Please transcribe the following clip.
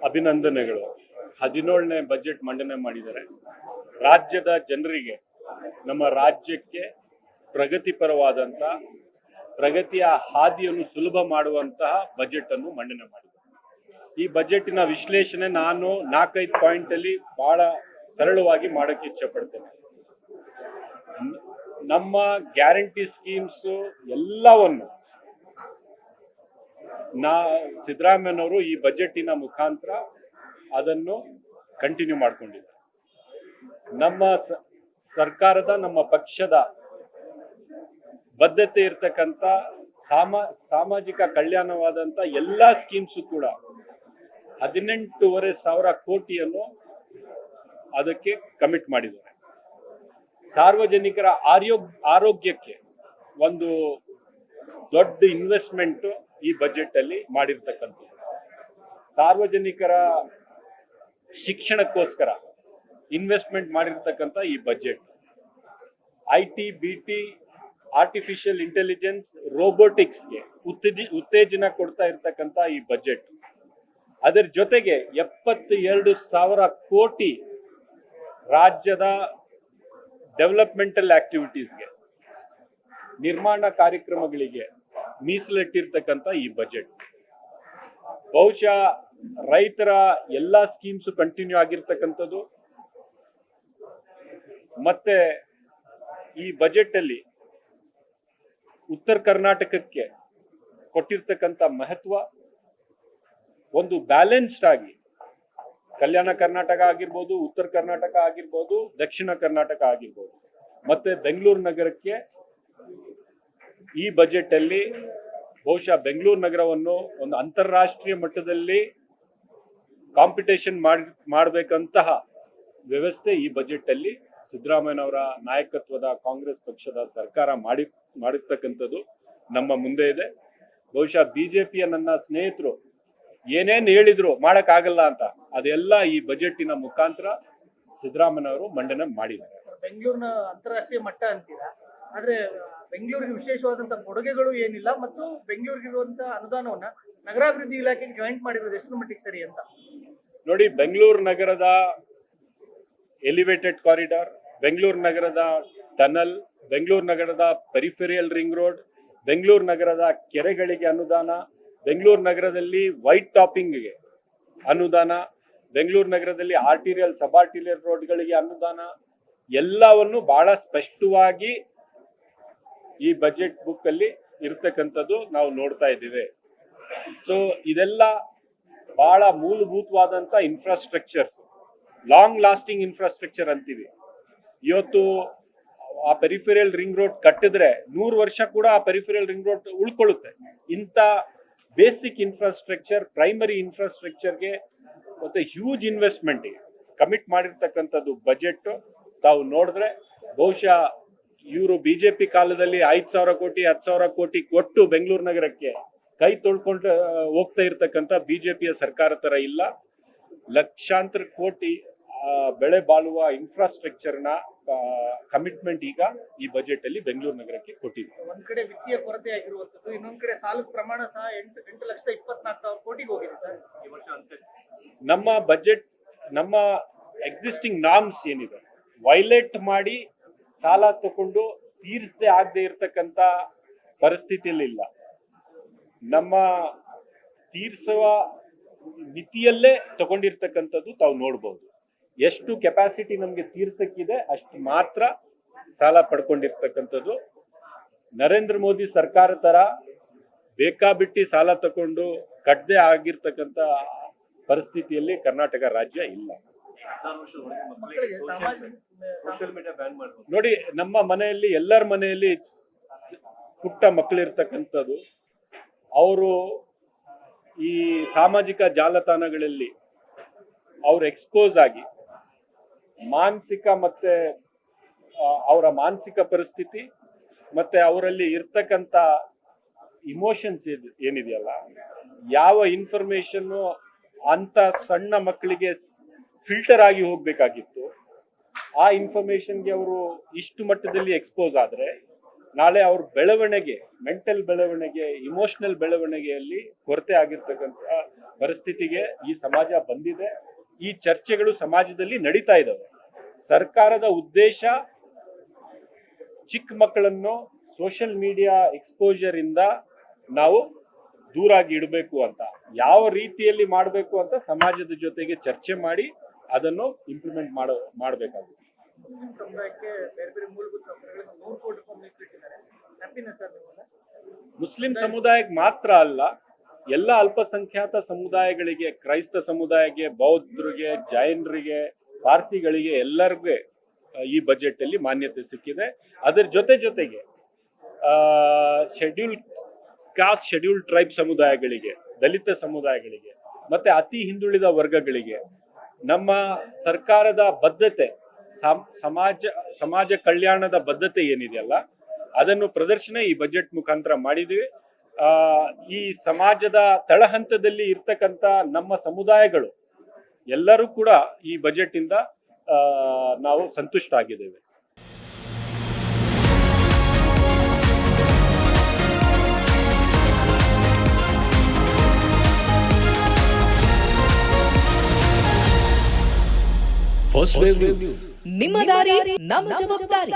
ಅಭಿನಂದನೆಗಳು. 17ನೇ ಬಜೆಟ್ ಮಂಡನೆ ಮಾಡಿದ್ದಾರೆ. ರಾಜ್ಯದ ಜನರಿಗೆ, ನಮ್ಮ ರಾಜ್ಯಕ್ಕೆ ಪ್ರಗತಿಪರವಾದಂಥ, ಪ್ರಗತಿಯ ಹಾದಿಯನ್ನು ಸುಲಭ ಮಾಡುವಂತಹ ಬಜೆಟ್ ಅನ್ನು ಮಂಡನೆ ಮಾಡಿದ್ದಾರೆ. ಈ ಬಜೆಟಿನ ವಿಶ್ಲೇಷಣೆ ನಾನು 4-5 ಪಾಯಿಂಟ್ ಅಲ್ಲಿ ಬಹಳ ಸರಳವಾಗಿ ಮಾಡಕ್ಕೆ ಇಚ್ಛೆ ಪಡ್ತೇನೆ. ನಮ್ಮ ಗ್ಯಾರಂಟಿ ಸ್ಕೀಮ್ಸ್ ಎಲ್ಲವನ್ನು ಸಿದ್ದರಾಮಯ್ಯನವರು ಈ ಬಜೆಟಿನ ಮುಖಾಂತರ ಅದನ್ನು ಕಂಟಿನ್ಯೂ ಮಾಡ್ಕೊಂಡಿದ್ದಾರೆ. ನಮ್ಮ ಸರ್ಕಾರದ, ನಮ್ಮ ಪಕ್ಷದ ಬದ್ಧತೆ ಇರ್ತಕ್ಕಂಥ ಸಾಮಾಜಿಕ ಕಲ್ಯಾಣವಾದಂಥ ಎಲ್ಲ ಸ್ಕೀಮ್ಸು ಕೂಡ 18,500 ಕೋಟಿಯನ್ನು ಅದಕ್ಕೆ ಕಮಿಟ್ ಮಾಡಿದ್ದಾರೆ. ಸಾರ್ವಜನಿಕರ ಆರೋಗ್ಯಕ್ಕೆ ಒಂದು ದೊಡ್ಡ ಇನ್ವೆಸ್ಟ್ಮೆಂಟ್ ಈ ಬಜೆಟ್ ಅಲ್ಲಿ ಮಾಡಿರ್ತಕ್ಕಂಥದ್ದು. ಸಾರ್ವಜನಿಕರ ಶಿಕ್ಷಣಕ್ಕೋಸ್ಕರ ಇನ್ವೆಸ್ಟ್ಮೆಂಟ್ ಮಾಡಿರ್ತಕ್ಕಂಥ ಈ budget. IT, BT, artificial intelligence, ರೋಬೋಟಿಕ್ಸ್ಗೆ ಉತ್ತೇಜನ ಕೊಡ್ತಾ ಇರ್ತಕ್ಕಂಥ ಈ ಬಜೆಟ್. ಅದರ ಜೊತೆಗೆ 72,000 ಕೋಟಿ ರಾಜ್ಯದ ಡೆವಲಪ್ಮೆಂಟಲ್ ಆಕ್ಟಿವಿಟೀಸ್ಗೆ, ನಿರ್ಮಾಣ ಕಾರ್ಯಕ್ರಮಗಳಿಗೆ ಮೀಸಲಿಟ್ಟಿರ್ತಕ್ಕಂಥ ಈ ಬಜೆಟ್. ಬಹುಶಃ ರೈತರ ಎಲ್ಲ ಸ್ಕೀಮ್ಸ್ ಕಂಟಿನ್ಯೂ ಆಗಿರ್ತಕ್ಕಂಥದ್ದು. ಮತ್ತೆ ಈ ಬಜೆಟ್ ಅಲ್ಲಿ ಉತ್ತರ ಕರ್ನಾಟಕಕ್ಕೆ ಕೊಟ್ಟಿರ್ತಕ್ಕಂಥ ಮಹತ್ವ, ಒಂದು ಬ್ಯಾಲೆನ್ಸ್ಡ್ ಆಗಿ ಕಲ್ಯಾಣ ಕರ್ನಾಟಕ ಆಗಿರ್ಬೋದು, ಉತ್ತರ ಕರ್ನಾಟಕ ಆಗಿರ್ಬೋದು, ದಕ್ಷಿಣ ಕರ್ನಾಟಕ ಆಗಿರ್ಬೋದು, ಮತ್ತೆ ಬೆಂಗಳೂರು ನಗರಕ್ಕೆ ಈ ಬಜೆಟ್ ಅಲ್ಲಿ ಬಹುಶಃ ಬೆಂಗಳೂರು ನಗರವನ್ನು ಒಂದು ಅಂತಾರಾಷ್ಟ್ರೀಯ ಮಟ್ಟದಲ್ಲಿ ಕಾಂಪಿಟೇಷನ್ ಮಾಡಬೇಕಂತಹ ವ್ಯವಸ್ಥೆ ಈ ಬಜೆಟ್ ಅಲ್ಲಿ ಸಿದ್ದರಾಮಯ್ಯನವರ ನಾಯಕತ್ವದ ಕಾಂಗ್ರೆಸ್ ಪಕ್ಷದ ಸರ್ಕಾರ ಮಾಡಿರ್ತಕ್ಕಂಥದ್ದು ನಮ್ಮ ಮುಂದೆ ಇದೆ. ಬಹುಶಃ ಬಿಜೆಪಿಯ ನನ್ನ ಸ್ನೇಹಿತರು ಏನೇನ್ ಹೇಳಿದ್ರು ಮಾಡಕ್ ಆಗಲ್ಲ ಅಂತ, ಅದೆಲ್ಲ ಈ ಬಜೆಟಿನ ಮುಖಾಂತರ ಸಿದ್ದರಾಮಯ್ಯನವರು ಮಂಡನೆ ಮಾಡಿದ್ದಾರೆ. ಬೆಂಗಳೂರಿನ ಅಂತಾರಾಷ್ಟ್ರೀಯ ಮಟ್ಟ ಅಂತೀರಾ, ಆದ್ರೆ ಬೆಂಗಳೂರಿಗೆ ವಿಶೇಷವಾದಂತಹ ಕೊಡುಗೆಗಳು ಏನಿಲ್ಲ ಮತ್ತು ಬೆಂಗಳೂರಿಗಿರುವಂತಹ ಅನುದಾನವನ್ನ ನಗರಾಭಿವೃದ್ಧಿ ಇಲಾಖೆಗೆ ಜಾಯಿಂಟ್ ಮಾಡಿರೋದು ಎಷ್ಟು ಮಟ್ಟಿಗೆ ಸರಿ ಅಂತ ನೋಡಿ. ಬೆಂಗಳೂರು ನಗರದ ಎಲಿವೇಟೆಡ್ ಕಾರಿಡಾರ್, ಬೆಂಗಳೂರು ನಗರದ ಟನಲ್, ಬೆಂಗಳೂರು ನಗರದ ಪೆರಿಫೆರಿಯಲ್ ರಿಂಗ್ ರೋಡ್, ಬೆಂಗಳೂರು ನಗರದ ಕೆರೆಗಳಿಗೆ ಅನುದಾನ, ಬೆಂಗಳೂರು ನಗರದಲ್ಲಿ ವೈಟ್ ಟಾಪಿಂಗ್ಗೆ ಅನುದಾನ, ಬೆಂಗಳೂರು ನಗರದಲ್ಲಿ ಆರ್ಟಿರಿಯಲ್, ಸಬ್ ಆರ್ಟಿರಿಯಲ್ ರೋಡ್ಗಳಿಗೆ ಅನುದಾನ, ಎಲ್ಲವನ್ನು ಬಹಳ ಸ್ಪಷ್ಟವಾಗಿ ಈ ಬಜೆಟ್ ಬುಕ್ ಅಲ್ಲಿ ಇರ್ತಕ್ಕಂಥದ್ದು ನಾವು ನೋಡ್ತಾ ಇದ್ದೀವಿ. ಸೊ ಇದೆಲ್ಲ ಬಹಳ ಮೂಲಭೂತವಾದಂತ ಇನ್ಫ್ರಾಸ್ಟ್ರಕ್ಚರ್ಸ್, ಲಾಂಗ್ ಲಾಸ್ಟಿಂಗ್ ಇನ್ಫ್ರಾಸ್ಟ್ರಕ್ಚರ್ ಅಂತೀವಿ. ಇವತ್ತು ಆ ಪೆರಿಫೆರಿಯಲ್ ರಿಂಗ್ ರೋಡ್ ಕಟ್ಟಿದ್ರೆ 100 ವರ್ಷ ಕೂಡ ಆ ಪೆರಿಫೆರಿಯಲ್ ರಿಂಗ್ ರೋಡ್ ಉಳ್ಕೊಳ್ಳುತ್ತೆ. ಇಂಥ ಬೇಸಿಕ್ ಇನ್ಫ್ರಾಸ್ಟ್ರಕ್ಚರ್, ಪ್ರೈಮರಿ ಇನ್ಫ್ರಾಸ್ಟ್ರಕ್ಚರ್ಗೆ ಮತ್ತೆ ಹ್ಯೂಜ್ ಇನ್ವೆಸ್ಟ್ಮೆಂಟ್ಗೆ ಕಮಿಟ್ ಮಾಡಿರ್ತಕ್ಕಂಥದ್ದು ಬಜೆಟ್ ತಾವು ನೋಡಿದ್ರೆ, ಬಹುಶಃ ಇವರು ಬಿಜೆಪಿ ಕಾಲದಲ್ಲಿ 5,000 ಕೋಟಿ 10,000 ಕೋಟಿ ಕೊಟ್ಟು ಬೆಂಗಳೂರು ನಗರಕ್ಕೆ ಕೈ ತೊಳ್ಕೊಂಡು ಹೋಗ್ತಾ ಇರ್ತಕ್ಕಂಥ ಬಿಜೆಪಿಯ ಸರ್ಕಾರ ತರ ಇಲ್ಲ. ಲಕ್ಷಾಂತರ ಕೋಟಿ ಬೆಳೆ ಬಾಳುವ ಇನ್ಫ್ರಾಸ್ಟ್ರಕ್ಚರ್ನ ಕಮಿಟ್ಮೆಂಟ್ ಈಗ ಈ ಬಜೆಟ್ ಅಲ್ಲಿ ಬೆಂಗಳೂರು ನಗರಕ್ಕೆ ಕೊಟ್ಟಿದೆ. ಒಂದ್ ಕಡೆ ವಿತ್ತೀಯ ಕೊರತೆ ಆಗಿರುವಂತದ್ದು, ಇನ್ನೊಂದ್ ಕಡೆ ಸಾಲದ ಪ್ರಮಾಣ ಸಹ 8,24,000 ಕೋಟಿಗೆ ಹೋಗಿದೆ ಸರ್ ಈ ವರ್ಷ ಅಂತ. ನಮ್ಮ ಬಜೆಟ್, ನಮ್ಮ ಎಕ್ಸಿಸ್ಟಿಂಗ್ ನಾರ್ಮ್ಸ್ ಏನಿದೆ ವೈಲೇಟ್ ಮಾಡಿ ಸಾಲ ತಗೊಂಡು ತೀರಿಸದೆ ಆಗದೆ ಇರತಕ್ಕಂತ ಪರಿಸ್ಥಿತಿಯಲ್ಲಿ ಇಲ್ಲ. ನಮ್ಮ ತೀರಿಸುವ ಮಿತಿಯಲ್ಲೇ ತಗೊಂಡಿರ್ತಕ್ಕಂಥದ್ದು ತಾವು ನೋಡ್ಬೋದು. ಎಷ್ಟು ಕೆಪಾಸಿಟಿ ನಮ್ಗೆ ತೀರ್ಸಕ್ಕಿದೆ ಅಷ್ಟು ಮಾತ್ರ ಸಾಲ ಪಡ್ಕೊಂಡಿರ್ತಕ್ಕಂಥದ್ದು. ನರೇಂದ್ರ ಮೋದಿ ಸರ್ಕಾರ ತರ ಬೇಕಾಬಿಟ್ಟಿ ಸಾಲ ತಗೊಂಡು ಕಟ್ಟದೆ ಆಗಿರ್ತಕ್ಕಂಥ ಪರಿಸ್ಥಿತಿಯಲ್ಲಿ ಕರ್ನಾಟಕ ರಾಜ್ಯ ಇಲ್ಲ. ನೋಡಿ, ನಮ್ಮ ಮನೆಯಲ್ಲಿ, ಎಲ್ಲರ ಮನೆಯಲ್ಲಿ ಪುಟ್ಟ ಮಕ್ಕಳಿರ್ತಕ್ಕಂಥದ್ದು, ಅವರು ಈ ಸಾಮಾಜಿಕ ಜಾಲತಾಣಗಳಲ್ಲಿ ಅವ್ರು ಎಕ್ಸ್ಪೋಸ್ ಆಗಿ ಮಾನಸಿಕ ಮತ್ತೆ ಅವರ ಮಾನಸಿಕ ಪರಿಸ್ಥಿತಿ ಮತ್ತೆ ಅವರಲ್ಲಿ ಇರ್ತಕ್ಕಂಥ ಇಮೋಷನ್ಸ್ ಏನಿದೆಯಲ್ಲ, ಯಾವ ಇನ್ಫಾರ್ಮೇಶನ್ ಅಂತ ಸಣ್ಣ ಮಕ್ಕಳಿಗೆ ಫಿಲ್ಟರ್ ಆಗಿ ಹೋಗ್ಬೇಕಾಗಿತ್ತು, ಆ ಇನ್ಫಾರ್ಮೇಶನ್ಗೆ ಅವರು ಇಷ್ಟು ಮಟ್ಟದಲ್ಲಿ ಎಕ್ಸ್ಪೋಸ್ ಆದ್ರೆ ನಾಳೆ ಅವ್ರ ಬೆಳವಣಿಗೆ, ಮೆಂಟಲ್ ಬೆಳವಣಿಗೆ, ಇಮೋಷನಲ್ ಬೆಳವಣಿಗೆಯಲ್ಲಿ ಕೊರತೆ ಆಗಿರ್ತಕ್ಕಂಥ ಪರಿಸ್ಥಿತಿಗೆ ಈ ಸಮಾಜ ಬಂದಿದೆ. ಈ ಚರ್ಚೆಗಳು ಸಮಾಜದಲ್ಲಿ ನಡೀತಾ ಇದ್ದಾವೆ. ಸರ್ಕಾರದ ಉದ್ದೇಶ ಚಿಕ್ಕ ಮಕ್ಕಳನ್ನು ಸೋಷಿಯಲ್ ಮೀಡಿಯಾ ಎಕ್ಸ್ಪೋಜರ್ ಇಂದ ನಾವು ದೂರಾಗಿ ಇಡಬೇಕು ಅಂತ, ಯಾವ ರೀತಿಯಲ್ಲಿ ಮಾಡಬೇಕು ಅಂತ ಸಮಾಜದ ಜೊತೆಗೆ ಚರ್ಚೆ ಮಾಡಿ ಅದನ್ನು ಇಂಪ್ಲಿಮೆಂಟ್ ಮಾಡಬೇಕಾಗುತ್ತೆ. ಮುಸ್ಲಿಂ ಸಮುದಾಯಕ್ಕೆ ಬೇರೆ ಬೇರೆ ಮೂಲಭೂತ ಸೌಕರ್ಯಗಳನ್ನು 100 ಕೋಟಿ ರೂಪಾಯಿ ಮೀಸಲಿಟ್ಟಿದ್ದಾರೆ. ಹ್ಯಾಪಿನೆಸ್ ಸರ್ ನಿಮ್ಮನ್ನ? ಮುಸ್ಲಿಂ ಸಮುದಾಯಕ್ಕೆ ಮಾತ್ರ ಅಲ್ಲ, ಎಲ್ಲ ಅಲ್ಪಸಂಖ್ಯಾತ ಸಮುದಾಯಗಳಿಗೆ, ಕ್ರೈಸ್ತ ಸಮುದಾಯಕ್ಕೆ, ಬೌದ್ಧರಿಗೆ, ಜೈನರಿಗೆ, ಪಾರ್ಸಿಗಳಿಗೆ ಎಲ್ಲರಿಗೂ ಈ ಬಜೆಟ್ ಅಲ್ಲಿ ಮಾನ್ಯತೆ ಸಿಕ್ಕಿದೆ. ಅದರ ಜೊತೆಗೆ ಶೆಡ್ಯೂಲ್ ಕಾಸ್ಟ್, ಶೆಡ್ಯೂಲ್ ಟ್ರೈಬ್ ಸಮುದಾಯಗಳಿಗೆ, ದಲಿತ ಸಮುದಾಯಗಳಿಗೆ ಮತ್ತೆ ಅತಿ ಹಿಂದುಳಿದ ವರ್ಗಗಳಿಗೆ ನಮ್ಮ ಸರ್ಕಾರದ ಬದ್ಧತೆ, ಸಮಾಜ ಕಲ್ಯಾಣದ ಬದ್ಧತೆ ಏನಿದೆಯಲ್ಲ ಅದನ್ನು ಪ್ರದರ್ಶನ ಈ ಬಜೆಟ್ ಮುಖಾಂತರ ಮಾಡಿದ್ದೀವಿ. ಈ ಸಮಾಜದ ತಳಹಂತದಲ್ಲಿ ಇರ್ತಕ್ಕಂಥ ನಮ್ಮ ಸಮುದಾಯಗಳು ಎಲ್ಲರೂ ಕೂಡ ಈ ಬಜೆಟ್ ಇಂದ ನಾವು ಸಂತುಷ್ಟ ಆಗಿದ್ದೇವೆ. ಫಸ್ಟ್ ವೇವ್ ನ್ಯೂಸ್, ನಿಮ್ಮ ದಾರಿ ನಮ್ಮ ಜವಾಬ್ದಾರಿ.